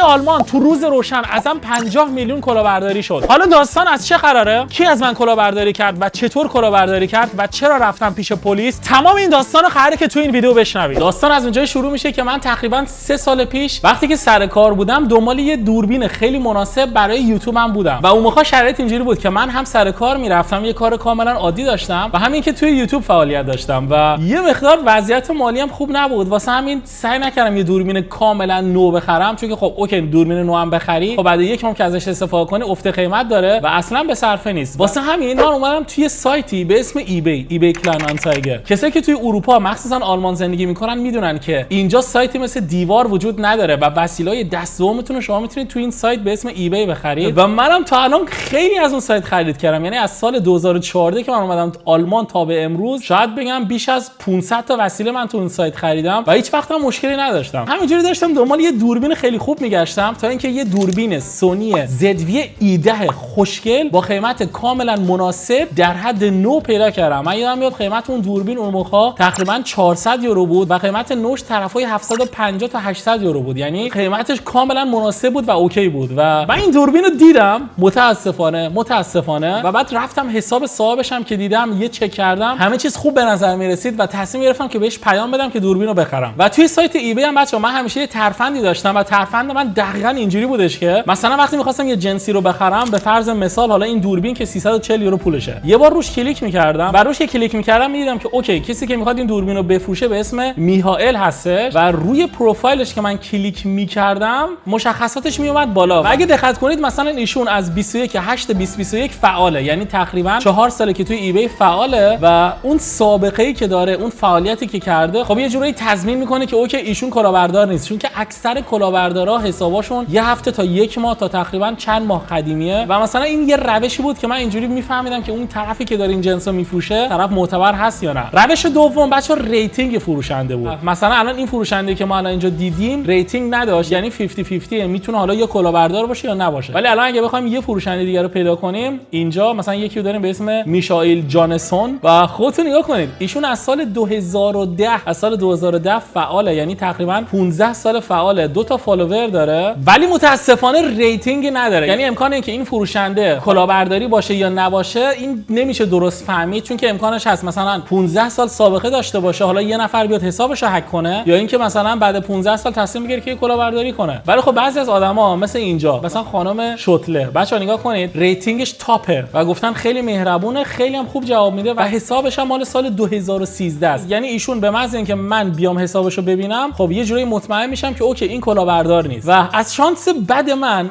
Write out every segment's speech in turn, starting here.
آلمان تو روز روشن ازم 50 میلیون کلاهبرداری شد. حالا داستان از چه قراره؟ کی از من کلاهبرداری کرد و چطور کلاهبرداری کرد و چرا رفتم پیش پلیس؟ تمام این داستانو قراره که تو این ویدیو بشنوید. داستان از اونجایی شروع میشه که من تقریبا 3 سال پیش وقتی که سر کار بودم دنبال یه دوربین خیلی مناسب برای یوتیوبم بودم و اون موقع شرایط اینجوری بود که من هم سر کار میرفتم، یه کار کاملا عادی داشتم و همین که توی یوتیوب فعالیت داشتم و یه مقدار وضعیت مالی هم خوب نبود، واسه همین سعی نکردم یه دوربین کاملا نو بخرم، چون که خب اوکی دوربین نو هم بخری خب بعد یک ماه که ازش استفاده کنی افت قیمت داره و اصلا به صرفه نیست. واسه همین من اومدم توی سایتی به اسم ایبی کلانانزایگر. کسایی که توی اروپا مخصوصا آلمان زندگی میکنن میدونن که اینجا سایتی مثل دیوار وجود نداره و وسیله‌های دست دومتون شما میتونید توی این سایت به اسم ایبی بخرید و منم تا الان خیلی از اون سایت خرید کردم. یعنی از سال 2014 که من اومدم آلمان تا به امروز شاید بگم بیش از 500 تا وسیله من تو اون سایت خریدم و هیچ وقت هم مشکلی نداشتم. همینجوری داشتم دنبال یه دوربین خیلی خوب میگشتم تا اینکه یه دوربین سونی ZV E10 خوشگل با قیمت کاملا مناسب در حد نو پیدا کردم. من یادم میاد قیمت اون دوربین اون موقع تقریبا 400 یورو بود و قیمت نوش طرفای 750 تا 800 یورو بود. یعنی قیمتش کاملا مناسب بود و اوکی بود و من این دوربین رو دیدم متاسفانه و بعد رفتم حساب صاحبش هم که دیدم یه چک کردم همه چیز خوب به نظر میرسید و تصمیم گرفتم که بهش پیام بدم که دوربین رو بخرم. و توی سایت ایبی هم بچه‌ها من همیشه یه ترفندی داشتم و ترفند من دقیقاً اینجوری بودش که مثلا وقتی می‌خواستم یه جنسی رو بخرم، به فرض مثال حالا این دوربین که 340 یورو پولشه، یه بار روش کلیک می‌کردم و روش کلیک می‌کردم می‌دیدم که اوکی کسی که می‌خواد این دوربین رو بفروشه به اسم میهائیل هستش و روی پروفایلش که من کلیک می‌کردم مشخصاتش میومد بالا و اگه دقت کنید مثلا ایشون از 21/8/2021 فعاله، یعنی تقریبا 4 ساله که توی ایبی فعاله و اون سابقه‌ای که داره، اون فعالیتی که کرده خب یه جوری تضمین میکنه که اوکی ایشون کلاهبردار نیست، چون که اکثر کلاهبردارا حساباشون یه هفته تا یک ماه تا تقریبا چند ماه قدیمیه و مثلا این یه روشی بود که من اینجوری میفهمیدم که اون طرفی که داره این جنسو میفروشه طرف معتبر هست یا نه. روش دوم بچا ریتینگ فروشنده بود. مثلا الان این فروشنده که ما الان اینجا دیدیم ریتینگ نداشت، یعنی 50-50 میتونه حالا یا کلاهبردار باشه یا نباشه. ولی الان اگه بخوایم یه فروشنده دیگه رو پیدا کنیم، اینجا مثلا یکی رو داریم به اسم میشائیل جانسون و خودتون نگاه کنید ایشون از سال 2010 فعاله، یعنی تقریبا 15 سال فعاله، 2 تا فالوور داره ولی متاسفانه ریتینگ نداره. یعنی امکانه که این فروشنده کلاهبرداری باشه یا نباشه این نمیشه درست فهمید، چون که امکانش هست مثلا 15 سال سابقه داشته باشه، حالا یه نفر بیاد حسابش رو هک کنه، یا اینکه مثلا بعد 15 سال تصمیم بگیره که کلاهبرداری کنه. ولی خب بعضی از آدما مثل اینجا مثلا خانم شوتله بچا نگاه کنید ریتینگش تاپه و گفتن خیلی مهربونه، خیلی هم خوب جواب میده و حسابش هم مال سال 2013 است. یعنی ایشون به محض اینکه من بیام حسابشو ببینم خب یه جوری مطمئن میشم که اوکی این کلاهبردار نیست. و از شانس بد من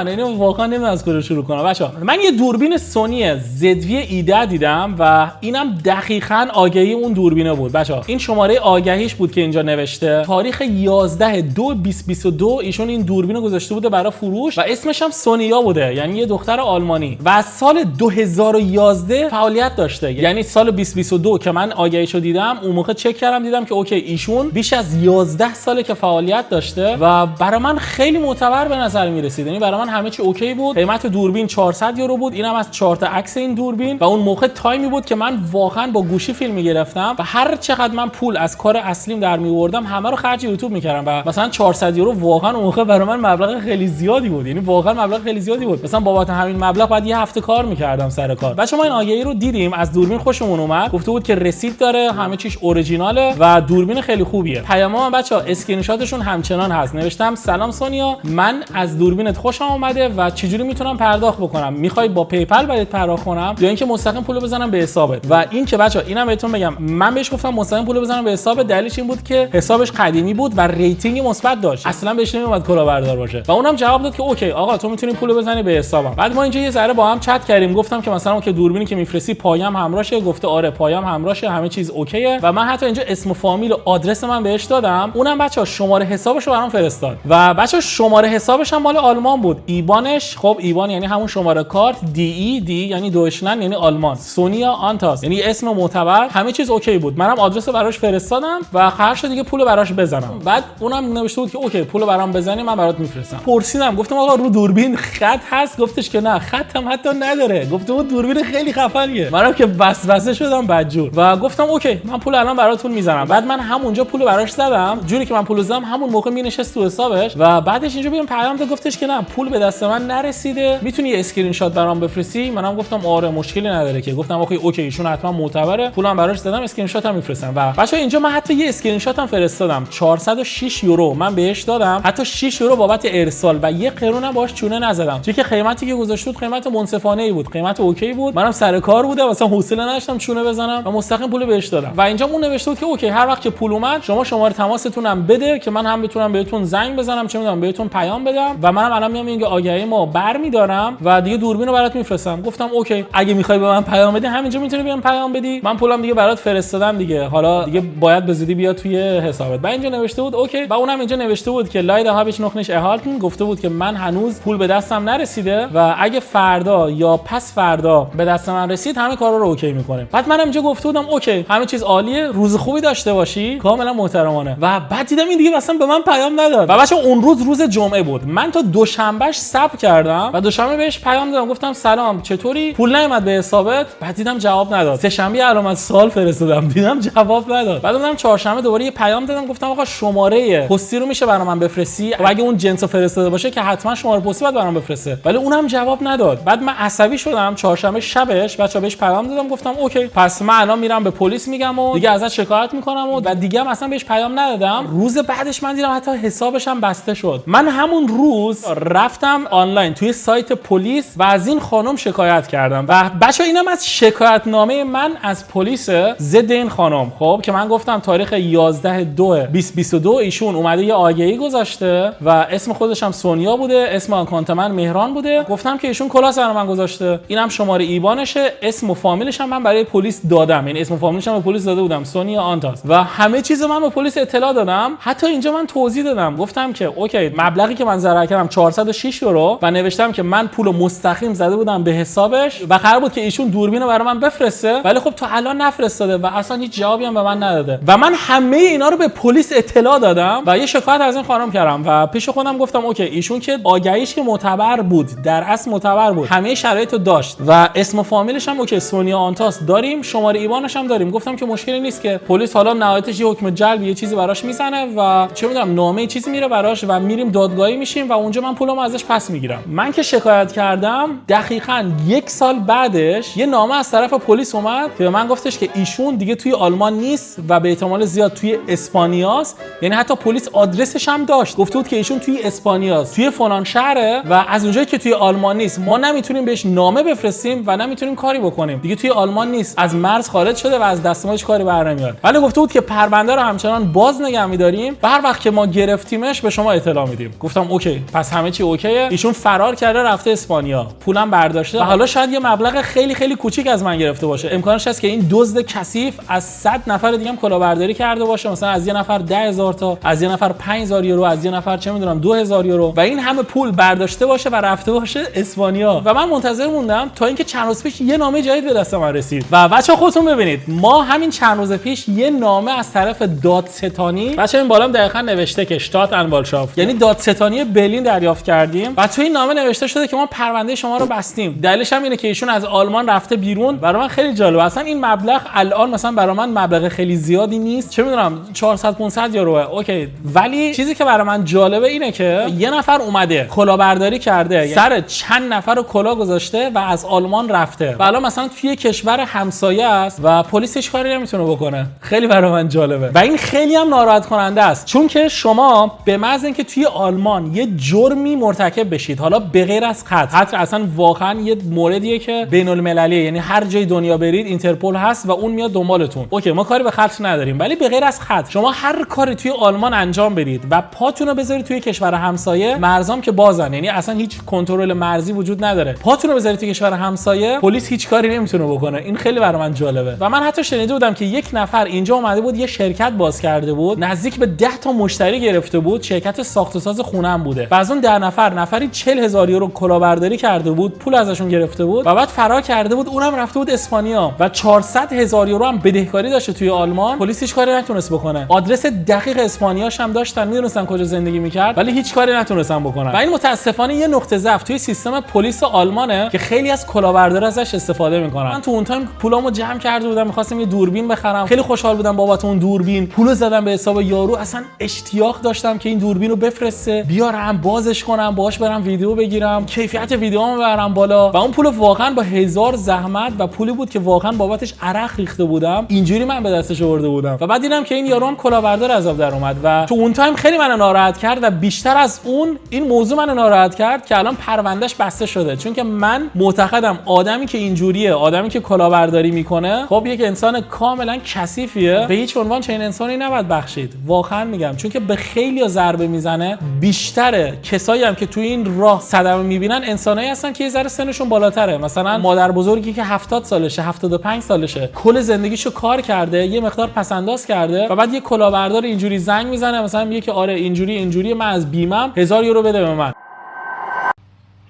یعنی واقعا نمیدونم از کجا شروع کنم بچا، من یه دوربین سونی ZV E10 دیدم و اینم دقیقاً آگهی اون دوربینه بود بچا. این شماره آگهیش بود که اینجا نوشته تاریخ 11/2/2022 ایشون این دوربینو گذاشته بوده برای فروش و اسمش هم سونیا بوده، یعنی یه دختر آلمانی و از سال 2011 فعالیت داشته. یعنی سال 2022 که من آگهیشو دیدم اون موقع چک کردم دیدم که اوکی ایشون بیش از 11 ساله که فعالیت داشته و برای من خیلی معتبر به نظر میرسید. یعنی برای من همه چی اوکی بود. قیمت دوربین 400 یورو بود، اینم از 4 تا عکس این دوربین و اون موقع تایمی بود که من واقعا با گوشی فیلم میگرفتم و هر چقدر من پول از کار اصلیم در میوردم همه رو خرج یوتیوب میکردم و مثلا 400 یورو واقعا اون موقع برای من مبلغ خیلی زیادی بود. یعنی واقعا مبلغ خیلی زیادی بود. مثلا بابت همین مبلغ بعد یه هفته کار میکردم سر کار. بچه‌ها ما این آگهی رو دیدیم، از دوربین خوشمون اومد، گفته بود که رسید داره، همه چیش اورجیناله و دوربین خیلی خوبیه. پیامام بچه‌ها اسکرین شاتشون همچنان هست. نوشتم سلام سونیا، من از دوربینت خوشم اومده و چجوری میتونم پرداخت بکنم؟ میخوای با پیپل برات پرداخت کنم یا اینکه مستقیم پولو بزنم به حسابت؟ و این که بچه‌ها اینم بهتون بگم من بهش گفتم مستقیم پولو بزنم به حساب، دلیلش این بود که حسابش قدیمی بود و ریتینگ مثبت داشت، اصلا بهش نمیومد کلاهبردار باشه و اونم جواب داد که اوکی آقا تو میتونی پولو بزنی به حسابم. بعد ما اینجا یه ذره با هم چت کردیم، گفتم که مثلا که دوربینی که میفرستی پایم همراهشه، گفته آره پایم همراهشه، همه چیز اوکیه و من حتی اینجا اسم و فامیل و آدرس من بهش دادم. اونم بچه‌ها شماره حسابشو برام فرستاد و بچه‌ها شماره حسابش هم مال آلمان بود. ایبانش خب ایبان یعنی همون شماره کارت، دی یعنی دویچلند یعنی آلمان، سونیا آنتاس یعنی اسم معتبر، همه چیز اوکی بود. منم آدرس براش فرستادم و قرار شد دیگه پولو براش بزنم. بعد اونم نوشته بود که اوکی پولو برام بزنی من برات میفرستم. پرسیدم گفتم آقا رو دوربین خط هست؟ گفتش که نه خط هم حتی نداره. گفته بود دوربین خیلی خفنیه. منم که وسوسه شدم بدجور و گفتم اوکی من پول الان براتون میزنم. بعد من همونجا پولو براش زدم، جوری که من پولو زدم همون موقع مینشست تو حساب حسابش و بعدش اینجا بیام پیام داد گفتش که نه پول به دست من نرسیده، میتونی یه اسکرین شات برام بفرستی؟ منم گفتم آره مشکلی نداره که. گفتم اوکی ایشون حتما معتبره، پولم براش دادم، اسکرین شات هم میفرستم. و بچه‌ها اینجا من حتی یه اسکرین شات هم فرستادم، 406 یورو من بهش دادم، حتی 6 یورو بابت ارسال و یه قرون هم باهاش چونه نزدم، چون که قیمتی که گذاشت بود قیمت منصفانه ای بود، قیمت اوکی بود. منم سر کار بودم مثلا حوصله نداشتم چونه بزنم و مستقیم پول بهش دادم. و اینجا اون نوشته بود که اوکی هر وقت که پول اومد شما شماره تماستون هم بده که من هم بتونم بهتون زنگ بزنم، چه میدونم بهتون پیام بدم و منم الان میام اینجا آگهی ما برمی‌دارم و دیگه دوربین رو برات میفرستم. گفتم اوکی اگه میخوای به من پیام بدی همینجا میتونی بیام پیام بدی، من پولم دیگه برات فرستادم دیگه، حالا دیگه باید به زودی بیاد توی حسابت. و اینجا نوشته بود اوکی و اونم اینجا نوشته بود که لایدا هابش نخنش اهالتن، گفته بود که من هنوز پول به دستم نرسیده و اگه فردا یا پس فردا به دست من رسید همه کارا رو اوکی میکنیم. بعد منم اینجا گفته بودم اوکی همه چیز عالیه، روز خوبی داشته باشی، کاملا محترمانه. و بعد دیدم این دیگه اصلا به من پیام نداد و بچا اون روز جمعه بود، من تا دوشنبهش صبر کردم و دوشنبه بهش پیام دادم گفتم سلام چطوری، پول نیومد به حسابت؟ بعد دیدم جواب نداد. سه شنبه علامت سوال فرستادم دیدم جواب نداد. بعد اومدم چهارشنبه دوباره یه پیام دادم گفتم آقا شماره پستی رو میشه برام بفرستی؟ و اگه اون جنسو فرستاده باشه که حتما شماره پستی باید برام بفرسته، ولی اونم جواب نداد. بعد من عصبی شدم، چهارشنبه شبش بچا بهش پیام دادم گفتم اوکی پس من الان میرم به پلیس میگم و دیگه ازش شکایت میکنم و دیگه هم اصلا بهش پیام ندادم. روز بعدش من دیدم حتی حسابش هم بسته شد. من همون روز رفتم آنلاین توی سایت پلیس و از این خانم شکایت کردم و بچا اینم از شکایت نامه من از پلیس ضد این خانم. خب که من گفتم تاریخ 11/2/2022 ایشون اومده یه آگهی گذاشته و اسم خودش هم سونیا بوده، اسم آکانت من مهران بوده، گفتم که ایشون کلا سر من گذاشته، اینم شماره ایبانشه، اسم و فامیلش هم من برای پلیس دادم، یعنی اسم و فامیلش هم به پلیس داده بودم سونیا آنتاس و همه چیز من به پلیس اطلاع دادم. حتی اینجا من توضیح دادم گفتم که اوکی مبلغی که من ضرر کردم 406 یورو و نوشتم که من پولو مستقیم زده بودم به حسابش و قرار بود که ایشون دوربین رو برای من بفرسته، ولی خب تا الان نفرستاده و اصلا هیچ جوابی هم به من نداده و من همه اینا رو به پلیس اطلاع دادم و یه شکایت از این خانم کردم و پیش خودم گفتم اوکی ایشون که آگهیش که معتبر بود، در اصل معتبر بود، همه شرایطو داشت و اسم و فامیلش هم اوکی سونیا آنتاس داریم، شماره ایوانش هم داریم. گفتم که مشکلی نیست که پلیس حالا نهایتش یه حکم جلب یه چیزی براش میزنه و چه میدونم نامه چیزی میره براش و میریم دادگاهی میشیم و اونجا من پولمو ازش پس میگیرم. من که شکایت کردم دقیقاً 1 سال بعدش یه نامه از طرف پلیس اومد که به من گفتش که ایشون دیگه توی آلمان نیست و به احتمال زیاد توی اسپانیاست، یعنی حتی پلیس آدرسش هم داشت، گفته بود که ایشون توی اسپانیاست، توی فلان شهره و از اونجایی که توی آلمان نیست ما نمیتونیم بهش نامه بفرستیم و نمیتونیم کاری بکنیم، دیگه توی آلمان نیست، از مرز خارج شده و از دست ما هیچ کاری برنمیاد. ولی گفته بود که پرونده رو همچنان باز نگه می‌داریم و هر وقت که ما گرفتیمش به شما اطلاع میدیم. گفتم اوکی پس همه چی اوکیه. ایشون فرار کرده رفته اسپانیا، پولم برداشته و حالا شاید یه مبلغ خیلی کوچیک از من گرفته باشه، امکانش هست که این دزد کثیف از 100 نفر دیگه هم کلاهبرداری کرده باشه، مثلا از یه نفر 10,000 تا، از یه نفر 5,000 یورو، از یه نفر چه میدونم 2,000 یورو و این همه پول برداشته باشه و رفته باشه اسپانیا. و من منتظر موندم تا اینکه چند روز پیش یه نامه جدید به دست من رسید و بچه‌ها خودتون ببینید ما همین چند روز پیش یه نامه از طرف دادستانی، بچه‌ها این بالا دقیقاً نوشته که شتات انوالشافت یعنی دادستانی برلین دریافت کردیم و تو این نامه نوشته شده که ما پرونده شما رو بستیم. دلیلش هم اینه که ایشون از آلمان رفته بیرون. برای من خیلی جالبه، اصلا این مبلغ الان مثلا برای من مبلغ خیلی زیادی نیست، چه میدونم 400 500 یوروه اوکی، ولی چیزی که برای من جالبه اینه که یه نفر اومده کلاهبرداری کرده، سر چند نفر رو کلاه گذاشته و از آلمان رفته و الان مثلا توی کشور همسایه است و پلیس هیچ کاری نمیتونه بکنه. خیلی برای من جالبه و این خیلی هم ناراحت کننده است، چون که شما به محض اینکه توی آلمان یه جرمی مرتکب بشید، حالا به غیر از قتل اصلا واقعا یه موردیه که بین المللیه، یعنی هر جای دنیا برید اینترپل هست و اون میاد دنبالتون. اوکی ما کاری به قتل نداریم، ولی به غیر از قتل شما هر کاری توی آلمان انجام بدید و پاتون رو بذارید توی کشور همسایه، مرزام که بازن، یعنی اصلا هیچ کنترل مرزی وجود نداره، پاتون رو بذارید توی کشور همسایه پلیس هیچ کاری نمیتونه بکنه. این خیلی برای من جالبه و من حتی شنیده بودم که یک نفر اینجا اومده بود یه شرکت باز کرده بود، نزدیک به 10 تا مشتری گرفته بود، شرکت ساخت و ساز خونه‌ام بوده و از اون 10 نفر نفری 40,000 یورو کلاهبرداری کرده بود، پول ازشون گرفته بود و بعد فرار کرده بود، اونم رفته بود اسپانیا و 400,000 یورو هم بدهکاری داشته توی آلمان. پلیس هیچ کاری نتونست بکنه، آدرس دقیق اسپانیاش هم داشتن، میدونستن کجا زندگی میکرد، ولی هیچ کاری نتونستن بکنن و این متاسفانه یه نقطه ضعف توی سیستم پلیس آلمانه که خیلی از کلاهبردارا ازش استفاده میکنن. من تو اون تایم پولامو جمع کرده بودم، می‌خواستم یه دوربین بخرم، خیلی خوشحال بودم بابت اون دوربین، پولو زدم به حساب یارو، اصلا اشتیاق داشتم که این دوربین رو بفرسته، بیارم بازش کنم، باهاش برم ویدیو بگیرم، کیفیت ویدیوام ببرم بالا. و اون پول واقعا با هزار زحمت و پولی بود که واقعا بابتش عرق ریخته بودم، اینجوری من به دستش آورده بودم. و بعد دیدم که این یارو هم کلاهبردار از آب در اومد و تو اون تایم خیلی منو ناراحت کرد و بیشتر از اون این موضوع منو ناراحت کرد که الان پروندهش بسته شده. چون که من معتقدم آدمی که اینجوریه، آدمی که کلاهبرداری میکنه، خب یک انسان کاملا کثیفیه، به هیچ عنوان چنین انسانی نباید بخشید. واقعا میگم، چون که به خیلی ضربه میزنه. بیشتر کسایی هم که تو این راه صدمه میبینن انسانایی هستن که یه ذره سنشون بالاتره. مثلا مادر بزرگی که 70 سالشه، 75 سالشه، کل زندگیشو کار کرده، یه مقدار پسنداز کرده و بعد یه کلاهبردار اینجوری زنگ میزنه، مثلا میگه که آره اینجوری من از بیمم 1000 یورو بده به من.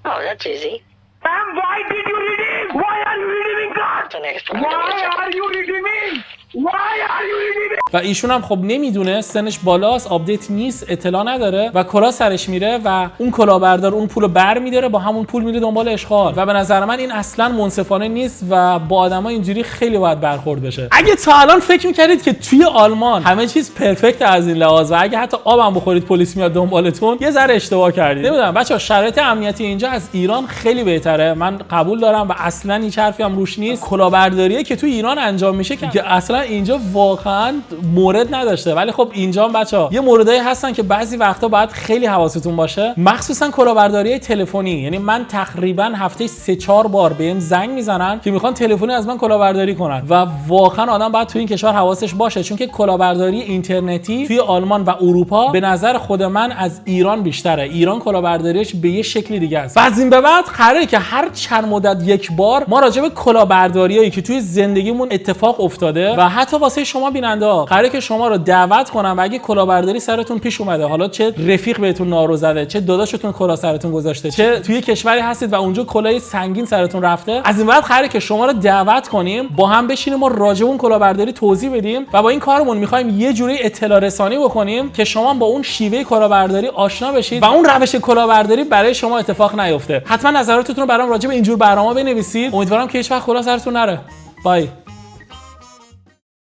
Oh, that's easy. And why did you redeem? Why are you redeeming God? The next one. Why are you redeeming? Why are you redeeming? و ایشون هم خب نمیدونه، سنش بالاست، آپدیت نیست، اطلاع نداره و کلاه سرش میره و اون کلاهبردار اون پولو برمی‌داره، با همون پول میره دنبال اشغال. و به نظر من این اصلا منصفانه نیست و با آدمای اینجوری خیلی باید برخورد بشه. اگه تا الان فکر می‌کردید که توی آلمان همه چیز پرفکت از این لحاظ و اگه حتی آبم بخورید پلیس میاد دنبالتون، یه ذره اشتباه کردید. نمیدونم بچه‌ها، شرایط امنیتی اینجا از ایران خیلی بهتره، من قبول دارم و اصلا هیچ حرفی هم روش نیست. کلاهبرداریه که توی ایران انجام میشه که اصلا اینجا واقعا مورد نداشته. ولی خب اینجا هم بچه‌ها یه موردایی هستن که بعضی وقتا باید خیلی حواستون باشه، مخصوصا کلاهبرداری تلفنی. یعنی من تقریبا هفته 3-4 بار بهم زنگ میزنن که میخوان تلفنی از من کلاهبرداری کنن و واقعا آدم باید تو این کشور حواسش باشه، چون که کلاهبرداری اینترنتی توی آلمان و اروپا به نظر خود من از ایران بیشتره. ایران کلاهبرداریش به یه شکلی دیگه است. از این به بعد قراره که هر چند مدت یک بار ما راجع به کلاهبرداریایی که توی زندگیمون اتفاق افتاده و حتی واسه شما بیننده‌ها قراره که شما رو دعوت کنم و اگه کلاهبرداری سرتون پیش اومده، حالا چه رفیق بهتون نارو زده، چه داداشتون کلاه سرتون گذاشته، چه توی کشوری هستید و اونجا کلاه سنگین سرتون رفته، از این بعد قراره که شما رو دعوت کنیم با هم بشینیم و راجع به اون کلاهبرداری توضیح بدیم و با این کارمون می‌خوایم یه جوری اطلاع رسانی بکنیم که شما با اون شیوه کلاهبرداری آشنا بشید و اون روش کلاهبرداری برای شما اتفاق نیفته. حتما نظراتتون رو برام راجع به این جور برنامه‌ها بنویسید. امیدوارم که هیچ وقت کلاه سرتون نره. بای.